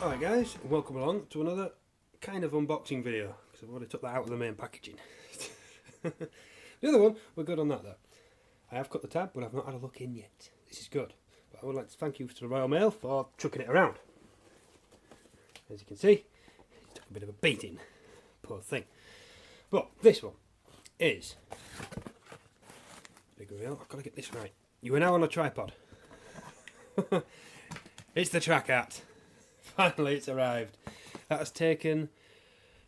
Alright guys, welcome along to another kind of unboxing video, because I've already took that out of the main packaging. The other one, we're good on that though. I have cut the tab, but I've not had a look in yet. This is good. But I would like to thank you to the Royal Mail for chucking it around. As you can see, it took a bit of a beating. Poor thing. But this one is... Big reveal, I've got to get this right. You are now on a tripod. It's the TrackHat. Finally it's arrived. That has taken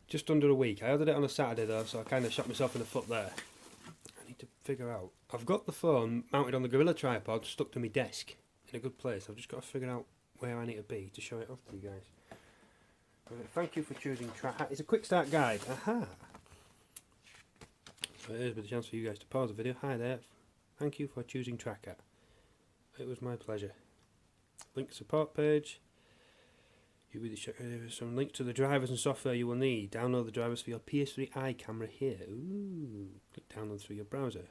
just under a week. I ordered it on a Saturday though, so I kind of shot myself in the foot there. I need to figure out. I've got the phone mounted on the Gorilla tripod stuck to my desk in a good place. I've just got to figure out where I need to be to show it off to you guys. Thank you for choosing TrackHat. It's a quick start guide. Aha! So here's a chance for you guys to pause the video. Hi there. Thank you for choosing TrackHat. It was my pleasure. Link support page. Some links to the drivers and software you will need. Download the drivers for your PS3i camera here. Ooh. Click download through your browser.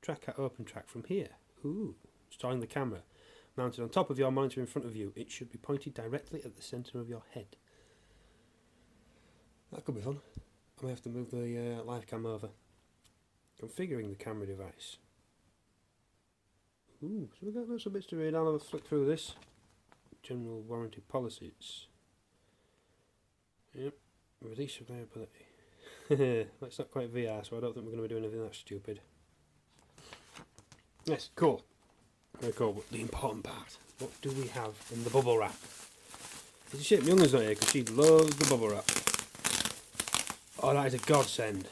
TrackHat Open Track from here. Ooh. Installing the camera. Mounted on top of your monitor in front of you. It should be pointed directly at the centre of your head. That could be fun. I may have to move the live cam over. Configuring the camera device. Ooh, so we've got lots of bits to read. I'll have a flick through this. General warranty policies. Yep, release availability. That's not quite VR, so I don't think we're going to be doing anything that stupid. Yes, cool. Very cool, but the important part. What do we have in the bubble wrap? It's a shame Younger's not here because she loves the bubble wrap. Oh, that is a godsend.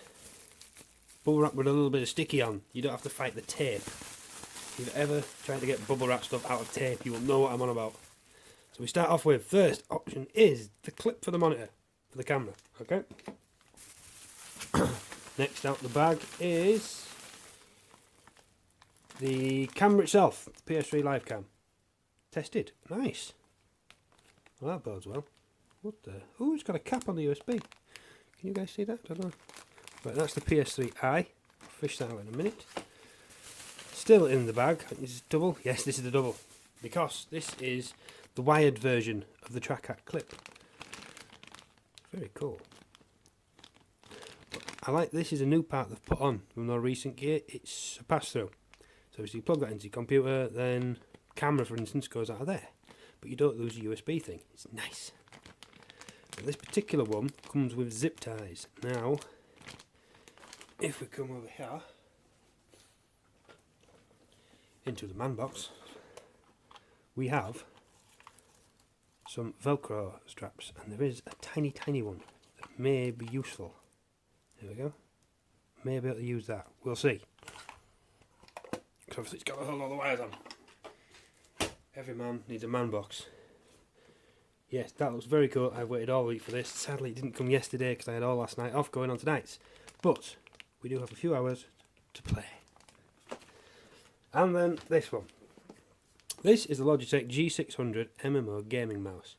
Bubble wrap with a little bit of sticky on. You don't have to fight the tape. If you've ever tried to get bubble wrap stuff out of tape, you will know what I'm on about. So we start off with, first option is the clip for the monitor, for the camera, okay? Next out the bag is the camera itself, the PS3 live cam. Tested, nice. Well, that bodes well. What the? Oh, it's got a cap on the USB. Can you guys see that? I don't know. Right, that's the PS3i. I'll fish that out in a minute. Still in the bag. Is this double? Yes, this is the double. Because this is the wired version of the TrackHat clip. Very cool. But I like this is a new part they've put on with more recent gear. It's a pass-through. So if you plug that into your computer, then camera, for instance, goes out of there. But you don't lose a USB thing. It's nice. But this particular one comes with zip ties. Now, if we come over here into the man box, we have some Velcro straps, and there is a tiny one that may be useful. There we go. May be able to use that. We'll see. Because obviously it's got a whole lot of wires on. Every man needs a man box. Yes, that looks very cool. I've waited all week for this. Sadly it didn't come yesterday because I had all last night off going on tonight's. But we do have a few hours to play. And then this one. This is the Logitech G600 MMO gaming mouse.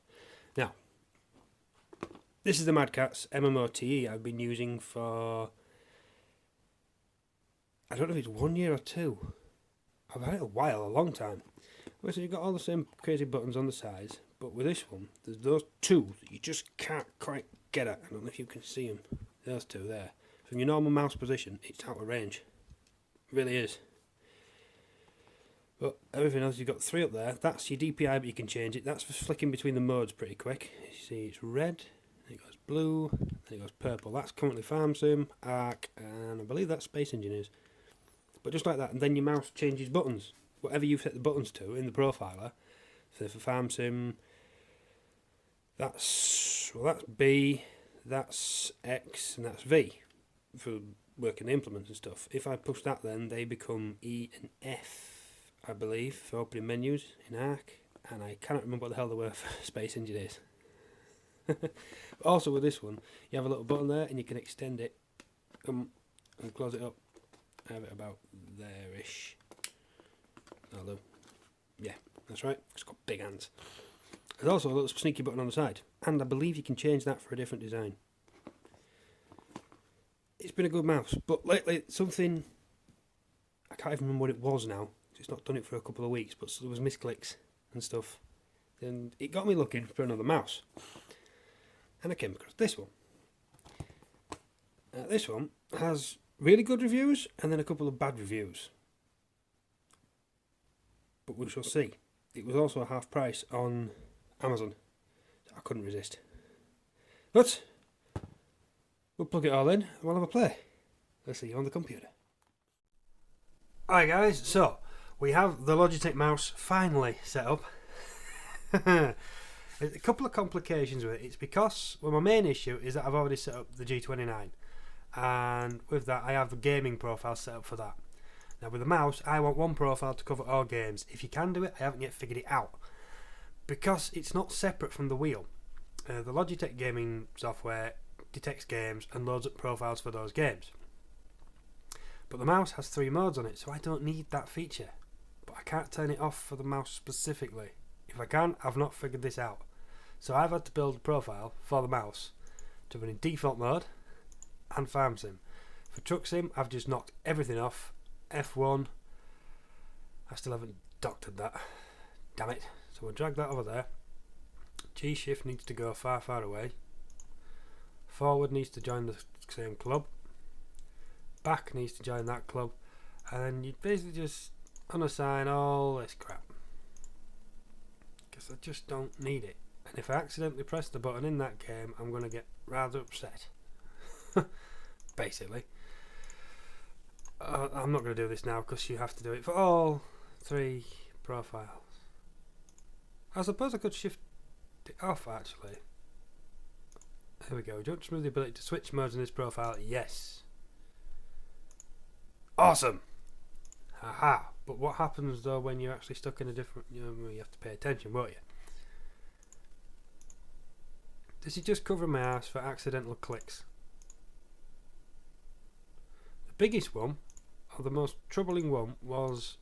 Now, this is the Mad Catz MMO TE I've been using for, I don't know if it's 1 year or two. I've had it a while, a long time. Well, so you've got all the same crazy buttons on the sides, but with this one, there's those two that you just can't quite get at. I don't know if you can see them. Those two there. From your normal mouse position, it's out of range. It really is. But everything else, you've got three up there. That's your DPI, but you can change it. That's for flicking between the modes pretty quick. You see it's red, then it goes blue, then it goes purple. That's currently Farm Sim, Arc, and I believe that's Space Engineers. But just like that, and then your mouse changes buttons. Whatever you've set the buttons to in the profiler. So for Farm Sim, that's B, that's X, and that's V for working the implements and stuff. If I push that, then they become E and F. I believe, for opening menus in Arc, and I cannot remember what the hell they were for Space Engineers. Also with this one, you have a little button there and you can extend it and close it up. I have it about there-ish. That'll do. Yeah, that's right, it's got big hands. There's also a little sneaky button on the side, and I believe you can change that for a different design. It's been a good mouse, but lately something, I can't even remember what it was now. It's not done it for a couple of weeks, but there was misclicks and stuff. and it got me looking for another mouse. And I came across this one. This one has really good reviews and then a couple of bad reviews. But we shall see. It was also half price on Amazon. I couldn't resist. But we'll plug it all in and we'll have a play. Let's see you on the computer. Alright guys, so we have the Logitech mouse finally set up. A couple of complications with it. It's because, well, my main issue is that I've already set up the G29, and with that I have the gaming profile set up for that. Now with the mouse I want one profile to cover all games. If you can do it, I haven't yet figured it out, because it's not separate from the wheel. The Logitech gaming software detects games and loads up profiles for those games, but the mouse has 3 modes on it, so I don't need that feature. But I can't turn it off for the mouse specifically. If I can, I've not figured this out. So I've had to build a profile for the mouse to run in default mode and farm sim. For truck sim, I've just knocked everything off. F1, I still haven't doctored that. Damn it. So we'll drag that over there. G shift needs to go far, far away. Forward needs to join the same club. Back needs to join that club. And then you basically just unassign all this crap, because I just don't need it. And if I accidentally press the button in that game, I'm going to get rather upset. Basically. I'm not going to do this now because you have to do it for all 3 profiles. I suppose I could shift it off actually. There we go. Don't remove the ability to switch modes in this profile. Yes. Awesome. Haha. But what happens though when you're actually stuck in a different, you have to pay attention, won't you? This is just covering my ass for accidental clicks. The biggest one, or the most troubling one, was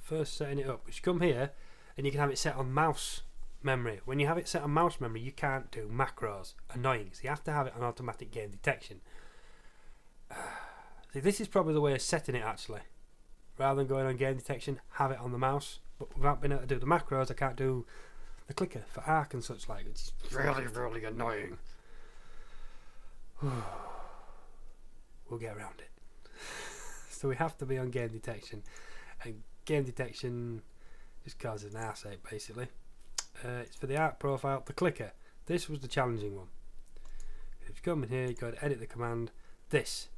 first setting it up. You come here and you can have it set on mouse memory. When you have it set on mouse memory, you can't do macros. Annoying. So you have to have it on automatic game detection. See, this is probably the way of setting it actually. Rather than going on game detection, have it on the mouse. But without being able to do the macros, I can't do the clicker for arc and such like. It's really, really annoying. We'll get around it. So we have to be on game detection, and game detection just causes an arseache basically. It's for the arc profile, the clicker. This was the challenging one. If you come in here, you go to edit the command. This.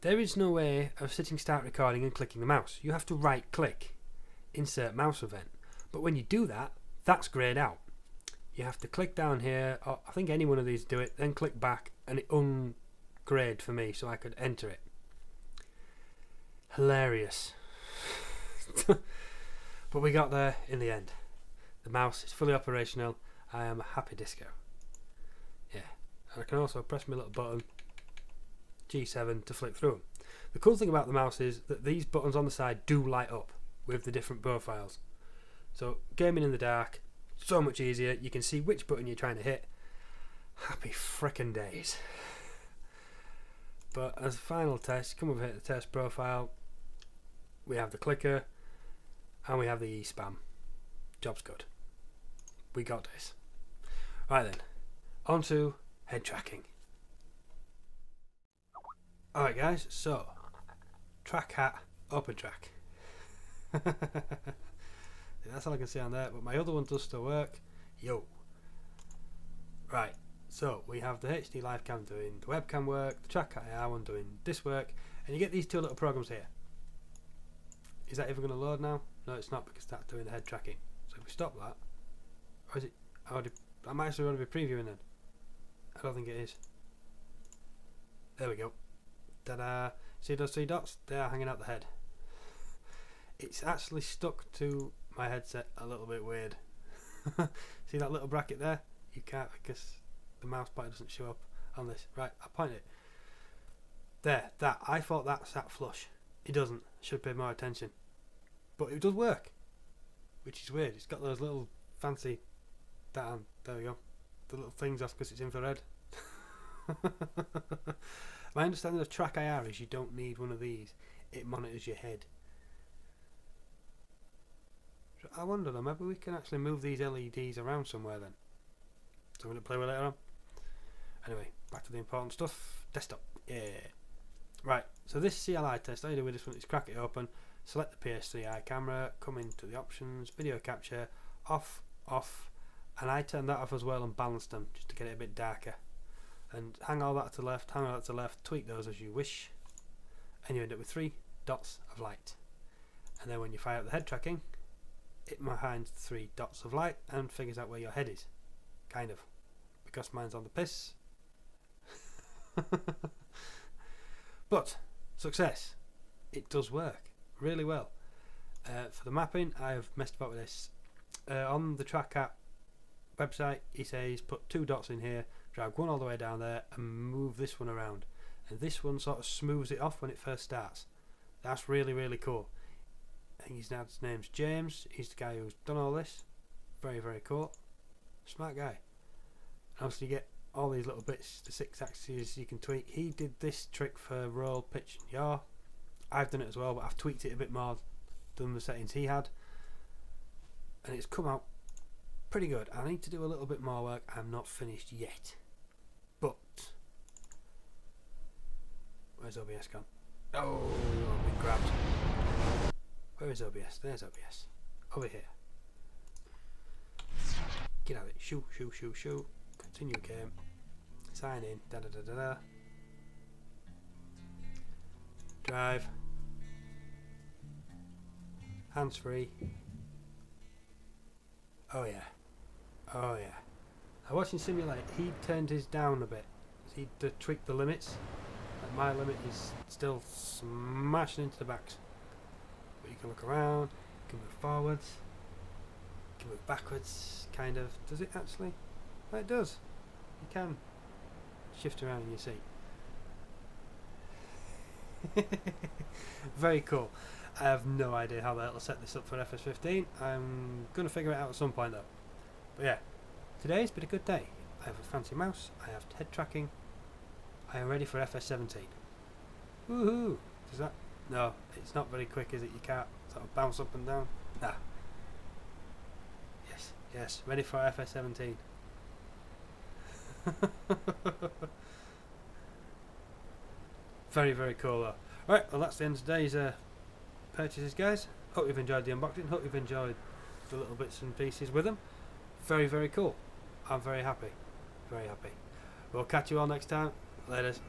There is no way of sitting start recording and clicking the mouse. You have to right click, insert mouse event. But when you do that, that's grayed out. You have to click down here, or I think any one of these do it, then click back and it ungrayed for me so I could enter it. Hilarious. But we got there in the end. The mouse is fully operational. I am a happy disco. Yeah. And I can also press my little button G7 to flick through them. The cool thing about the mouse is that these buttons on the side do light up with the different profiles. So gaming in the dark, so much easier. You can see which button you're trying to hit. Happy frickin' days. But as a final test, come over here to the test profile. We have the clicker and we have the e-spam. Job's good. We got this. Right then, on to head tracking. Alright guys, so TrackHat open track. That's all I can see on there, but my other one does still work. Yo. Right, so we have the HD live cam doing the webcam work, the TrackHat AR one doing this work, and you get these 2 little programs here. Is that even going to load now? No, it's not, because that's doing the head tracking. So if we stop that, or is it already? I might actually already be previewing then. I don't think it is. There we go. Ta-da! See those 3 dots? They are hanging out the head. It's actually stuck to my headset a little bit weird. See that little bracket there? You can't, because the mouse button doesn't show up on this. Right, I'll point it. There, that. I thought that sat flush. It doesn't. Should pay more attention. But it does work, which is weird. It's got those little fancy... There we go. The little things off because it's infrared. My understanding of Track IR is you don't need one of these. It monitors your head. I wonder though, maybe we can actually move these LEDs around somewhere then. Something to play with later on. Anyway, back to the important stuff. Desktop. Yeah. Right, so this CLI test, all you do with this one is crack it open, select the PS3i camera, come into the options, video capture, off, and I turned that off as well and balanced them just to get it a bit darker. And hang all that to the left, hang all that to the left, tweak those as you wish, and you end up with 3 dots of light. And then when you fire up the head tracking, it finds 3 dots of light and figures out where your head is. Kind of. Because mine's on the piss. But, success. It does work really well. For the mapping, I've messed about with this. On the TrackHat website, he says put 2 dots in here, drag one all the way down there, and move this one around. And this one sort of smooths it off when it first starts. That's really, really cool. I think his name's James. He's the guy who's done all this. Very, very cool. Smart guy. Obviously, you get all these little bits, the 6 axes you can tweak. He did this trick for roll, pitch, and yaw. I've done it as well, but I've tweaked it a bit more than the settings he had. And it's come out pretty good. I need to do a little bit more work. I'm not finished yet. But where's OBS gone? Oh, I've been grabbed. Where is OBS? There's OBS. Over here. Get out of it. Shoot, shoot, shoot, shoot. Continue game. Sign in. Da da da da da. Drive. Hands free. Oh yeah. Oh yeah. I watching Simulate. He turned his down a bit. He tweaked the limits. And my limit is still smashing into the backs. But you can look around. You can move forwards. You can move backwards. Kind of. Does it actually? Well, it does. You can shift around in your seat. Very cool. I have no idea how the hell to set this up for FS15. I'm going to figure it out at some point though. But yeah, today's been a good day. I have a fancy mouse, I have head tracking, I am ready for FS17. Woohoo! Does that? No, it's not very quick, is it? You can't sort of bounce up and down. Nah. Yes, yes, ready for FS17. Very, very cool though. Right, well that's the end of today's purchases, guys. Hope you've enjoyed the unboxing. Hope you've enjoyed the little bits and pieces with them. Very, very cool. I'm very happy. Very happy. We'll catch you all next time. Laters.